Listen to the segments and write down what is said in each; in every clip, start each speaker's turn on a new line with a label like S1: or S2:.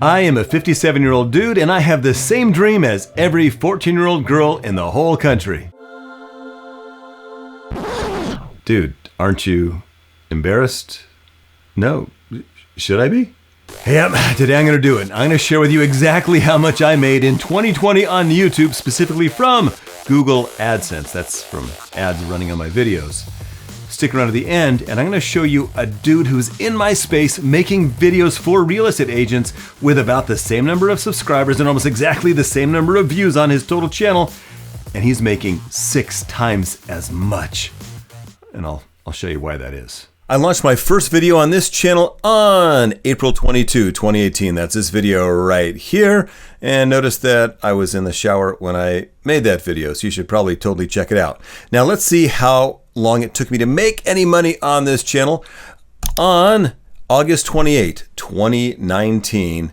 S1: I am a 57-year-old dude and I have the same dream as every 14-year-old girl in the whole country. Dude, aren't you embarrassed? No. Should I be? Yep, today I'm going to do it. I'm going to share with you exactly how much I made in 2020 on YouTube, specifically from Google AdSense. That's from ads running on my videos. Stick around to the end, and I'm going to show you a dude who's in my space making videos for real estate agents with about the same number of subscribers and almost exactly the same number of views on his total channel, and he's making 6 times as much. And I'll show you why that is. I launched my first video on this channel on April 22, 2018. That's this video right here. And notice that I was in the shower when I made that video, so you should probably totally check it out. Now let's see how long it took me to make any money on this channel. On August 28, 2019,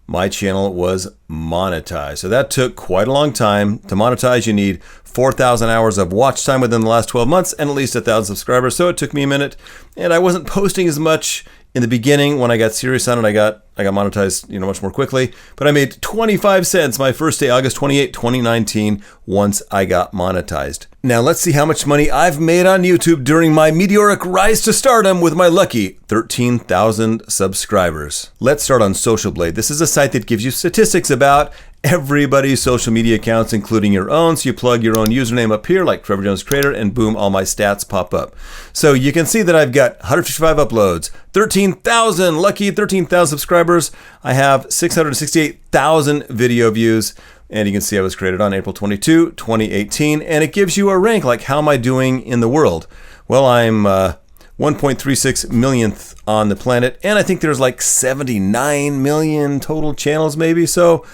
S1: my channel was monetized. So that took quite a long time. To monetize, you need 4,000 hours of watch time within the last 12 months and at least 1,000 subscribers. So it took me a minute, and I wasn't posting as much in the beginning. When I got serious on it, I got monetized, much more quickly. But I made 25 cents my first day, August 28, 2019, once I got monetized. Now let's see how much money I've made on YouTube during my meteoric rise to stardom with my lucky 13,000 subscribers. Let's start on Social Blade. This is a site that gives you statistics about everybody's social media accounts, including your own. So you plug your own username up here, like Trevor Jones Creator, and boom, all my stats pop up. So you can see that I've got 155 uploads, 13,000, lucky 13,000 subscribers. I have 668,000 video views. And you can see I was created on April 22, 2018. And it gives you a rank, like how am I doing in the world? Well, I'm 1.36 millionth on the planet. And I think there's like 79 million total channels maybe. So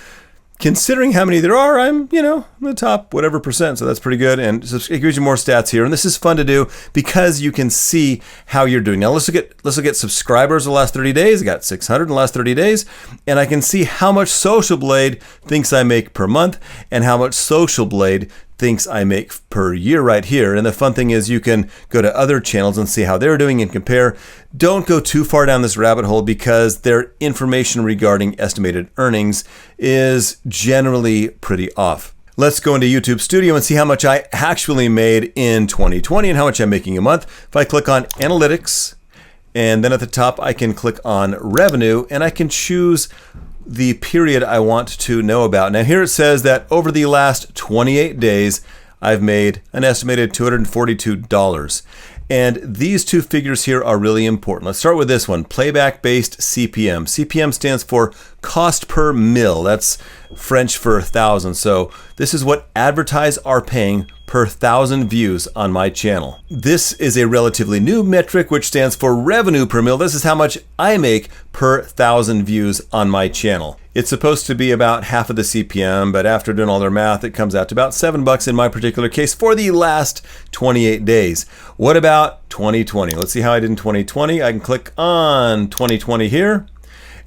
S1: considering how many there are, I'm, in the top whatever percent, so that's pretty good. And it gives you more stats here, and this is fun to do because you can see how you're doing. Now let's look at subscribers the last 30 days. I got 600 in the last 30 days, and I can see how much Social Blade thinks I make per month and how much Social Blade thinks I make per year right here. And the fun thing is you can go to other channels and see how they're doing and compare. Don't go too far down this rabbit hole because their information regarding estimated earnings is generally pretty off. Let's go into YouTube Studio and see how much I actually made in 2020 and how much I'm making a month. If I click on Analytics, and then at the top I can click on Revenue, and I can choose the period I want to know about. Now here it says that over the last 28 days, I've made an estimated $242. And these two figures here are really important. Let's start with this one, playback-based CPM. CPM stands for cost per mil. That's French for 1,000. So this is what advertisers are paying per 1,000 views on my channel. This is a relatively new metric which stands for revenue per mil. This is how much I make per 1,000 views on my channel. It's supposed to be about half of the CPM, but after doing all their math, it comes out to about $7 in my particular case for the last 28 days. What about 2020? Let's see how I did in 2020. I can click on 2020 here,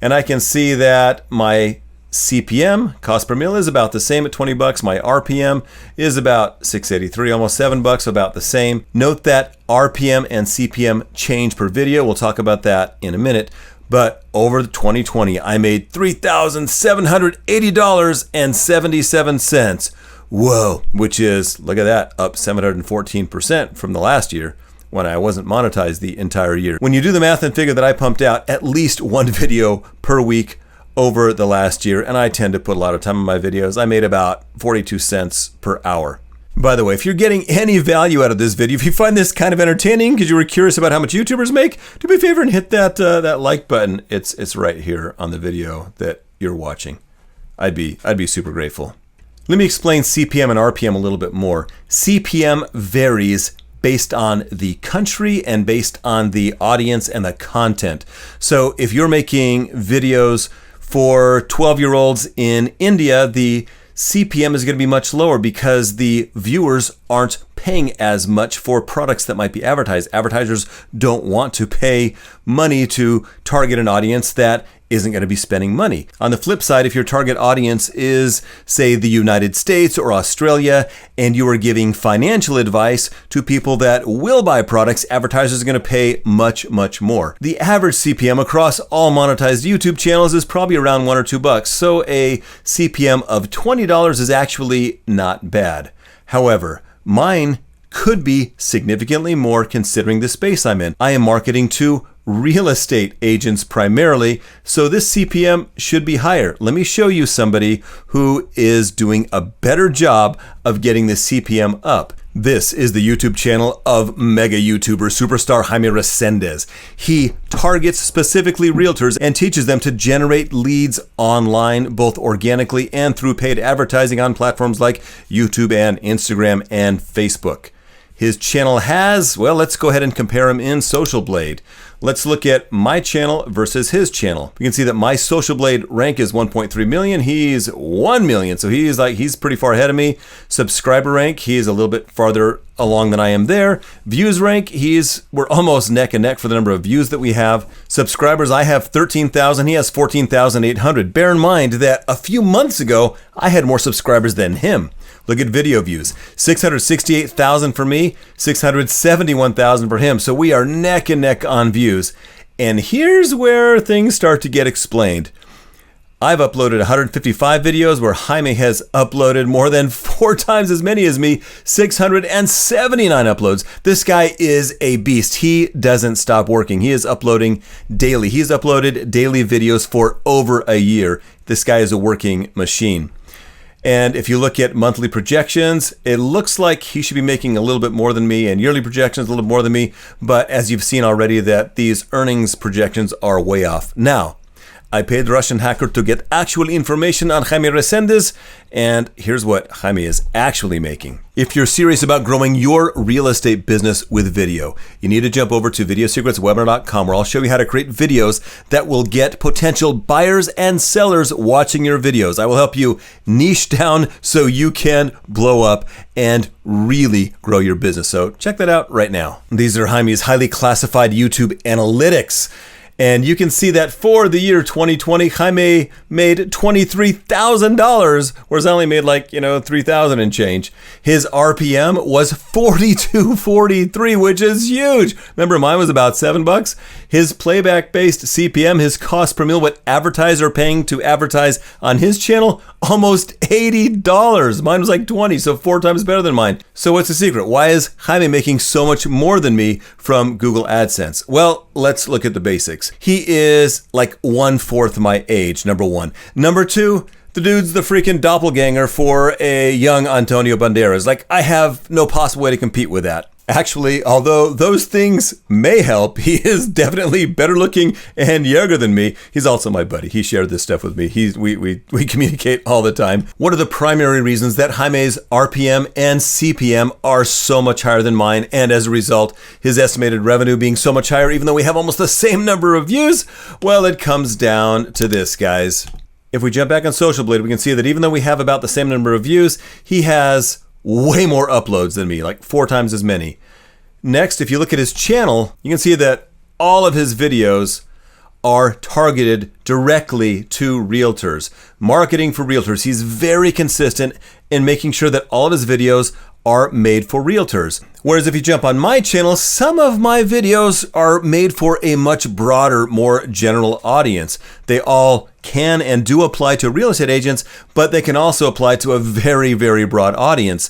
S1: and I can see that my CPM, cost per mil, is about the same at $20. My RPM is about 683, almost $7, about the same. Note that RPM and CPM change per video. We'll talk about that in a minute. But over 2020, I made $3,780.77. Whoa, which is, look at that, up 714% from the last year when I wasn't monetized the entire year. When you do the math and figure that I pumped out at least one video per week over the last year, and I tend to put a lot of time in my videos, I made about 42 cents per hour. By the way, if you're getting any value out of this video, if you find this kind of entertaining because you were curious about how much YouTubers make, do me a favor and hit that like button. It's right here on the video that you're watching. I'd be super grateful. Let me explain CPM and RPM a little bit more. CPM varies based on the country and based on the audience and the content. So if you're making videos for 12-year-olds in India, the CPM is going to be much lower because the viewers aren't paying as much for products that might be advertised. Advertisers don't want to pay money to target an audience that isn't going to be spending money. On the flip side, if your target audience is, say, the United States or Australia, and you are giving financial advice to people that will buy products, advertisers are going to pay much, much more. The average CPM across all monetized YouTube channels is probably around $1 or $2, so a CPM of $20 is actually not bad. However, mine could be significantly more considering the space I'm in. I am marketing to real estate agents primarily, so this CPM should be higher. Let me show you somebody who is doing a better job of getting the CPM up. This is the YouTube channel of mega YouTuber superstar Jaime Resendez. He targets specifically realtors and teaches them to generate leads online, both organically and through paid advertising on platforms like YouTube and Instagram and Facebook. His channel has, well, let's go ahead and compare him in Social Blade. Let's look at my channel versus his channel. We can see that my Social Blade rank is 1.3 million. He's 1 million. So he's pretty far ahead of me. Subscriber rank, he's a little bit farther along than I am there. Views rank, we're almost neck and neck for the number of views that we have. Subscribers, I have 13,000. He has 14,800. Bear in mind that a few months ago, I had more subscribers than him. Look at video views, 668,000 for me, 671,000 for him. So we are neck and neck on views. And here's where things start to get explained. I've uploaded 155 videos where Jaime has uploaded more than 4 times as many as me, 679 uploads. This guy is a beast. He doesn't stop working. He is uploading daily. He's uploaded daily videos for over a year. This guy is a working machine. And if you look at monthly projections, it looks like he should be making a little bit more than me, and yearly projections a little more than me. But as you've seen already, that these earnings projections are way off. Now, I paid the Russian hacker to get actual information on Jaime Resendez, and here's what Jaime is actually making. If you're serious about growing your real estate business with video, you need to jump over to videosecretswebinar.com, where I'll show you how to create videos that will get potential buyers and sellers watching your videos. I will help you niche down so you can blow up and really grow your business. So check that out right now. These are Jaime's highly classified YouTube analytics. And you can see that for the year 2020, Jaime made $23,000, whereas I only made $3,000 and change. His RPM was 42.43, which is huge. Remember, mine was about $7. His playback-based CPM, his cost per mille, what advertisers are paying to advertise on his channel, almost $80. Mine was like 20, so 4 times better than mine. So what's the secret? Why is Jaime making so much more than me from Google AdSense? Well, let's look at the basics. He is like 1/4 my age, number one. Number two, the dude's the freaking doppelganger for a young Antonio Banderas. I have no possible way to compete with that. Actually, although those things may help, he is definitely better looking and younger than me. He's also my buddy. He shared this stuff with me. We communicate all the time. One of the primary reasons that Jaime's RPM and CPM are so much higher than mine, and as a result, his estimated revenue being so much higher, even though we have almost the same number of views, well, it comes down to this, guys. If we jump back on Social Blade, we can see that even though we have about the same number of views, he has way more uploads than me, like 4 times as many. Next, if you look at his channel, you can see that all of his videos are targeted directly to realtors, marketing for realtors. He's very consistent in making sure that all of his videos are made for realtors. Whereas if you jump on my channel, some of my videos are made for a much broader, more general audience. They all can and do apply to real estate agents, but they can also apply to a very, very broad audience,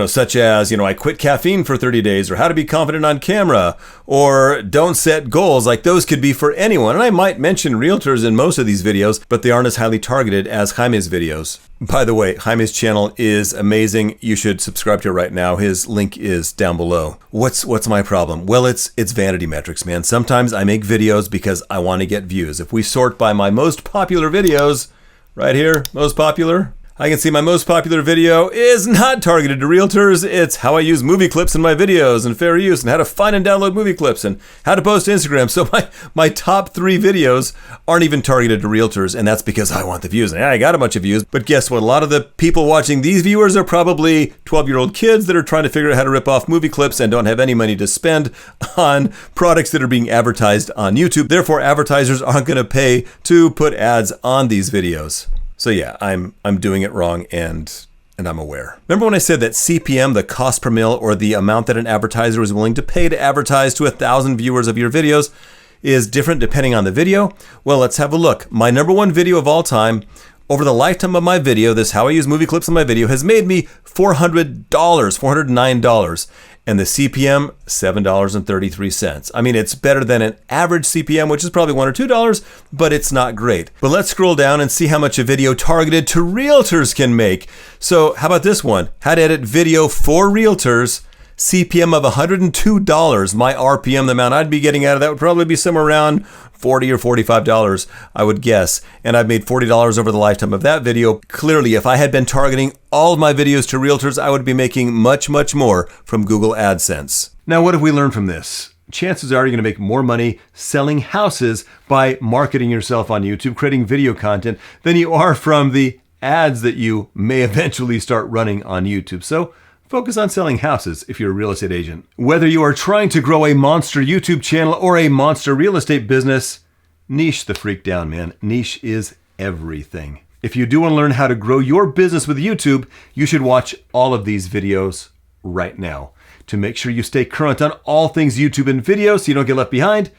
S1: such as, I quit caffeine for 30 days, or how to be confident on camera, or don't set goals. Those could be for anyone. And I might mention realtors in most of these videos, but they aren't as highly targeted as Jaime's videos. By the way, Jaime's channel is amazing. You should subscribe to it right now. His link is down below. What's my problem? Well, it's vanity metrics, man. Sometimes I make videos because I want to get views. If we sort by my most popular videos, right here, most popular, I can see my most popular video is not targeted to realtors. It's how I use movie clips in my videos and fair use and how to find and download movie clips and how to post to Instagram. So my top 3 videos aren't even targeted to realtors, and that's because I want the views. And I got a bunch of views, but guess what? A lot of the people watching these viewers are probably 12-year-old kids that are trying to figure out how to rip off movie clips and don't have any money to spend on products that are being advertised on YouTube. Therefore, advertisers aren't going to pay to put ads on these videos. So yeah, I'm doing it wrong, and I'm aware. Remember when I said that CPM, the cost per mil, or the amount that an advertiser is willing to pay to advertise to 1,000 viewers of your videos, is different depending on the video? Well, let's have a look. My #1 video of all time, over the lifetime of my video, this how I use movie clips in my video, has made me $400, $409. And the CPM, $7.33. I mean, it's better than an average CPM, which is probably $1 or $2, but it's not great. But let's scroll down and see how much a video targeted to realtors can make. So how about this one? How to edit video for realtors, CPM of $102. My RPM, the amount I'd be getting out of that would probably be somewhere around $40 or $45, I would guess. And I've made $40 over the lifetime of that video. Clearly, if I had been targeting all of my videos to realtors, I would be making much, much more from Google AdSense. Now, what have we learned from this? Chances are you're going to make more money selling houses by marketing yourself on YouTube, creating video content, than you are from the ads that you may eventually start running on YouTube. So focus on selling houses if you're a real estate agent. Whether you are trying to grow a monster YouTube channel or a monster real estate business, niche the freak down, man. Niche is everything. If you do want to learn how to grow your business with YouTube, you should watch all of these videos right now. To make sure you stay current on all things YouTube and video so you don't get left behind,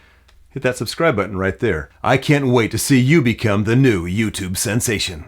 S1: hit that subscribe button right there. I can't wait to see you become the new YouTube sensation.